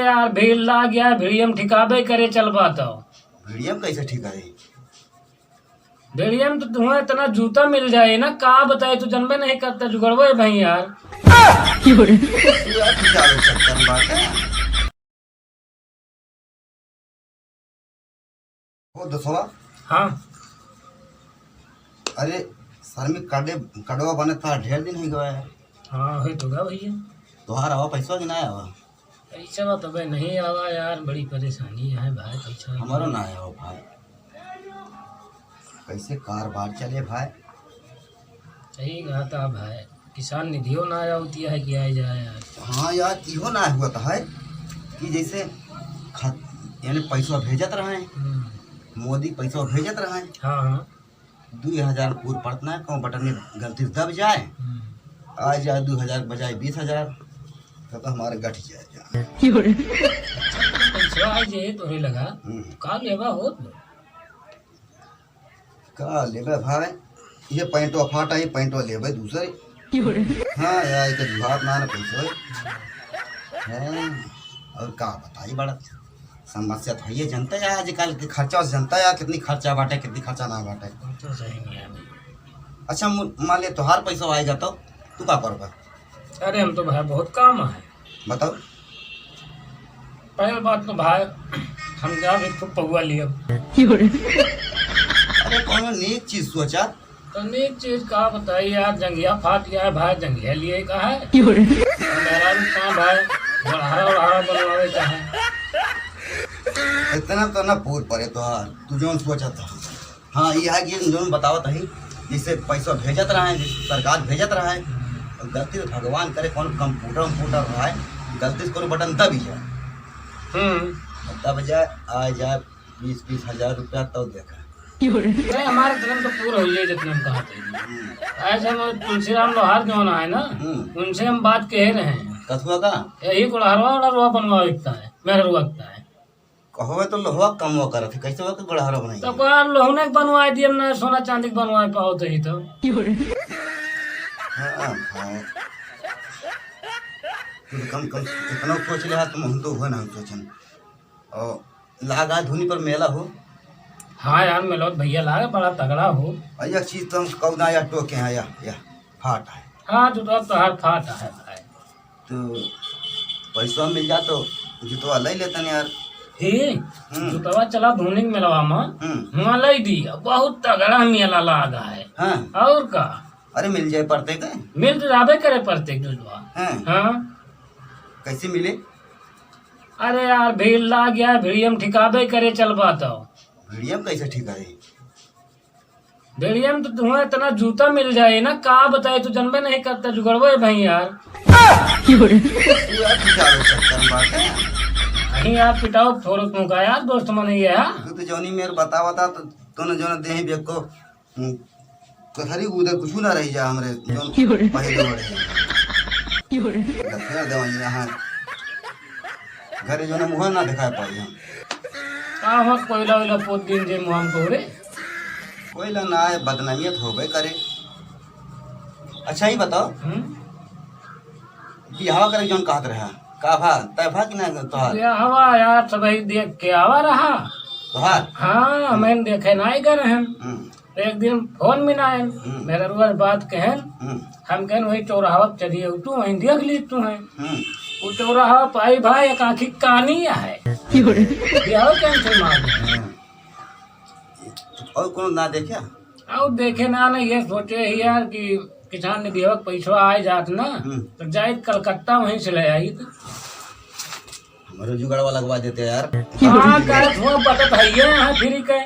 यार भीड़ ला गया, भीड़ियम ठिकाबे करे चल पाता हो। भीड़ियम कैसे ठिकाए? भीड़ियम तो तुम्हें इतना जूता मिल जाए ना, का बताए तू जनबे नहीं करता जुगड़बो है भाई यार। यार क्या चक्कर बात है। वो दसवा। हाँ अरे सर में कड़वा बने था, ढेर दिन हो गया है। हाँ है तो गा भैया। तोहार आवा पैसा कि ना आवा? पैसा तो भाई नहीं आवा यार, बड़ी परेशानी है भाई, पैसा हमारा ना आया भाई। कैसे कारोबार चले भाई? सही कहा था भाई, किसान निधियों ना आया होती है कि आ जाए यार। हाँ यार इहो ना हुआ था है कि जैसे यानी पैसा भेजत रहे, मोदी पैसा भेजत रहे। हाँ हाँ 2000 पूर पड़तना है, कहूँ बटन में गलती से दब जाए, आ जाए 2000 बजाय 20,000, तो हमारे गठ जाए। पैसा आ जाए तो लगा का लेवा हो तो। का लेबे भाई? ये पैंटवा फाटा, ये पैंटवा लेबे दूसरे। हाँ यार तो जुहार ना पैसा है। और का बताई बड़ा समस्या तो है, जनता है आजकल के खर्चा से जनता है कितनी खर्चा बांटे कितनी खर्चा ना बांटे। तो सही नहीं है। अच्छा मान ले तोहार पैसा आएगा तो तू का करबा? अरे हम तो भाई बहुत काम है। बताओ। पहली बात तो भाई हम जा भी खूब पौआ लिया। अरे कौन नेक चीज सोचा? तो नेक चीज का बताइए यार, जंगिया फाट गया है भाई, जंगिया लिए का है मेरा भी काम भाई, बढ़ाड़ा बनवावे का है। इतना तो ना पूर पड़े तोहार, तू जो सोचा था। हाँ ये है कि जो बतावत है जिससे पैसा भेजत रहे, सरकार भेजत रहे, गलती से भगवान करे कौन कंप्यूटर रहा है, गलती से कोनो बटन दब जाए, दब जाए आ जाए 20-20 हजार रुपया तो देखा। नहीं हमारे धर्म तो पूरा हो जाए जितने हम कहा थे। ऐसे हम तुलसीराम लोहार जो ना है ना, उनसे हम बात कह रहे हैं। कथुआ का यही गुड़हरवा बनवा बिकता है, मेहर बिकता है। कहो तो लोहा कम वो करे थे, कैसे वो गुड़हरा बनाई? तो लोहने बनवाए दिए ना, सोना चांदी बनवाए पाओ तो ही तो। हाँ भाई तू कम इतना सोच लिया तुम, हम तो हुआ ना सोचन। और लागा धुनी पर मेला हो। हाँ यार मेलोत भैया लागे बड़ा तगड़ा हो। यह चीज तो हम कौना या टोके हैं या फाट है। हाँ तो हाथ फाट है भाई। तो पैसा मिल जा तो जुतवा ले लेते यार। ही जुतवा चला धोनी मेलवा में वहाँ ले दिया, बहुत तगड़ा मेला लागा है। हाँ और का? अरे मिल जाए पड़ते के? मिल तो जाबे करे पड़ते जुतवा। हाँ कैसे मिले? अरे यार भीड़ ला गया, भीड़ियम ठिकाबे करे चल पाता हो। भीड़ियम कैसे ठिकाए? भीड़ियम तो तुम्हें इतना जूता मिल जाए ना, का बताए तू जनबे नहीं करता जुगड़बो है भाई यार। नहीं यार पिटाओ थोड़ा तुमका यार, दोस्त मन ही है। तो जोनी मेरे बता तो तूने जो दे ही बेको कथरी उधर कुछ ना रही जा हमरे जो पहले बड़े फिर देवाई यहाँ घरे जो मुँह ना दिखा पाई हम। हाँ कोयला वोयला पोत दिन जे मुहाम को रे कोयला ना है, बदनामियत हो गई करे। अच्छा ही बताओ बिहावा करे जोन कहत रहा का भा तैफा कि ना तोहार? हवा यार सब देख के आवा रहा तोहार। हाँ हमें देखे ना ही गए हम। एक दिन फोन में ना आए मेरा रुआ बात कहन, हम कहन वही चौराहा चलिए तू वहीं देख ली तू है वो चौराहा पाई भाई एक आखी कहानी है। कैंसिल मार और कौन ना देखे? और देखे ना ये सोचे ही यार कि किसान निधि पैसा आए जात ना तो जाए कलकत्ता वहीं से ले आई तो हमारे जुगाड़वा लगवा देते यार। हाँ बटत है यहाँ फ्री के।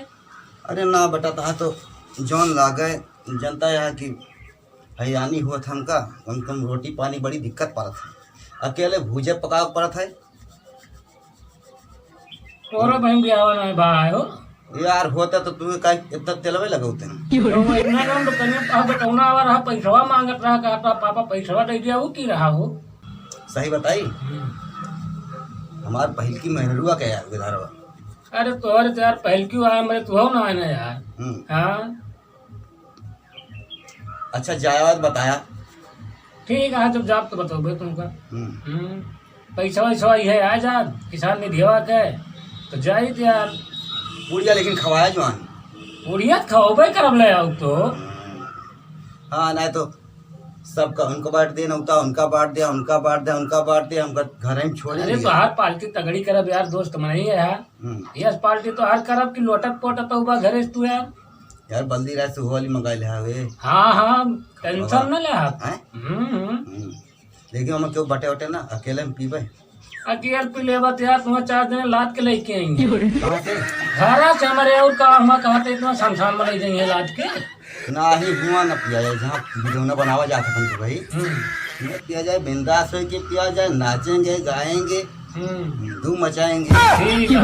अरे ना बटाता तो जौन लागे जनता यहाँ की हैरानी हुआ था हमका, कम कम रोटी पानी बड़ी दिक्कत पड़त है, अकेले भूजे पका पड़त है। तोरा बहन बियाह ना भाई हो यार होता तो तुम्हें का इतना तेलवे लगाते ना। तो इतना कम तो कन्या पापा कौना आवा रहा पैसा मांगत रहा, कहता पापा पैसा दे दिया वो की रहा हो। सही बताई हमार पहल की मेहरुआ क्या यार विधारवा। अरे तोहरे तो यार पहल क्यों आया, मेरे तू ना आए ना यार। हाँ अच्छा जायवाद बताया। ठीक है जब जाप तो बताओ तुमका। पैसा वैसा है आ जा किसान निधिवा के तो जाई थे यार। पूड़िया लेकिन खवाया जवान। पूड़िया खाओबे करब ले आओ तो। हाँ नहीं तो सबका उनको बांट दे नौता उनका बांट दिया उनका बांट दिया उनका बांट दिया हमका घर में छोड़ अरे तो हर पार्टी तगड़ी करब यार दोस्त मन ही है यार। यस पार्टी तो हर करब की लोटत पोटत हुआ घरे तू यार। यार बल्दी रात से होली मंगाई ले हवे। हाँ टेंशन न ले हाथ। लेकिन हम क्यों बटे वटे ना अकेले में पीबे। अकेले पी लेबा तो यार तुम्हें 4 दिन लाद के लेके आएंगे कहाँ से? घरा से हमारे और का हम कहते इतना शमशान में ले जाएंगे लाद के। ना ही धुआं न पिया जाए जहाँ वीडियो बनावा जा सकन तो भाई न पिया जाए बिंदास हो के पिया जाए नाचेंगे गाएंगे धूम मचाएंगे। ठीक है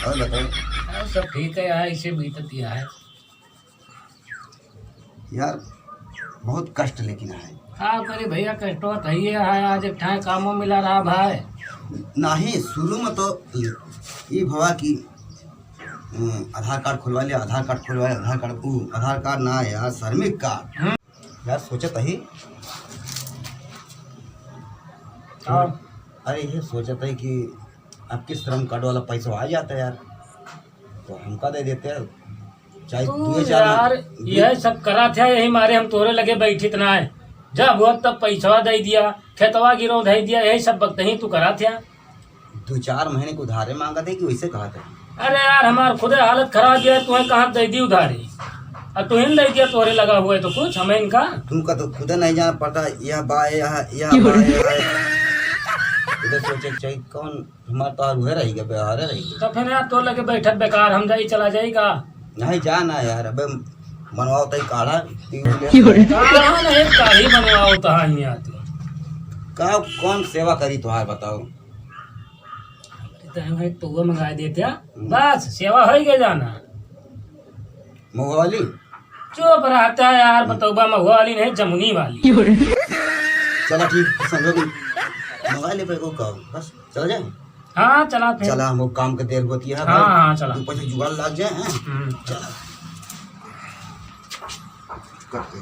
और बताओ सब ठीक है यार इसे बीतत है यार बहुत कष्ट लेकिन है। हाँ करे भैया कष्ट तो है आज एक ठाए कामों मिला रहा भाई। नहीं शुरू में तो ये भवा की आधार कार्ड खुलवा लिया आधार कार्ड खुलवा लिया आधार कार्ड ना यार श्रमिक कार्ड यार सोचत ही। अरे ये सोचत है कि आपके श्रम कार्ड वाला पैसा आ जाता है यार तो हमका दे देते हैं चाहे तू यार यह सब करा था यही मारे हम तोरे लगे बैठित ना है जब हुआ तब पैसा दे दिया खेतवा गिरो दे दिया यही सब वक्त ही तू करा था। 2-4 महीने को उधारे मांगा थे कि वैसे कहा था। अरे यार हमार खुदे हालत खराब है तुम्हें कहाँ दे दी उधारी और तू ही दे दिया तोरे लगा हुआ है तो कुछ हमें इनका तुमका तो खुद नहीं जाना पड़ता यह बाय यह बाय इधर सोचे चाहिए कौन हमारे तो हुए रहेगा व्यवहार रहेगा तो फिर यार तो लगे बैठक बेकार हम जाई चला जाएगा नहीं जाना यार अबे बनवाओ तई काढ़ा कहाँ नहीं काढ़ी बनवाओ तो यहाँ तू कहा कौन सेवा करी तुहार बताओ। तो वो मंगा देते बस सेवा हो गया जाना मोगवाली चुप रहता है यार बतौबा महुआ वाली नहीं जमुनी वाली। चला ठीक समझो कि मोबाइल पे को कहो बस चल जाए। हाँ चला फिर चला हम काम के देर होती है। हाँ चला तू पैसे जुगाड़ लग जाए। चला करते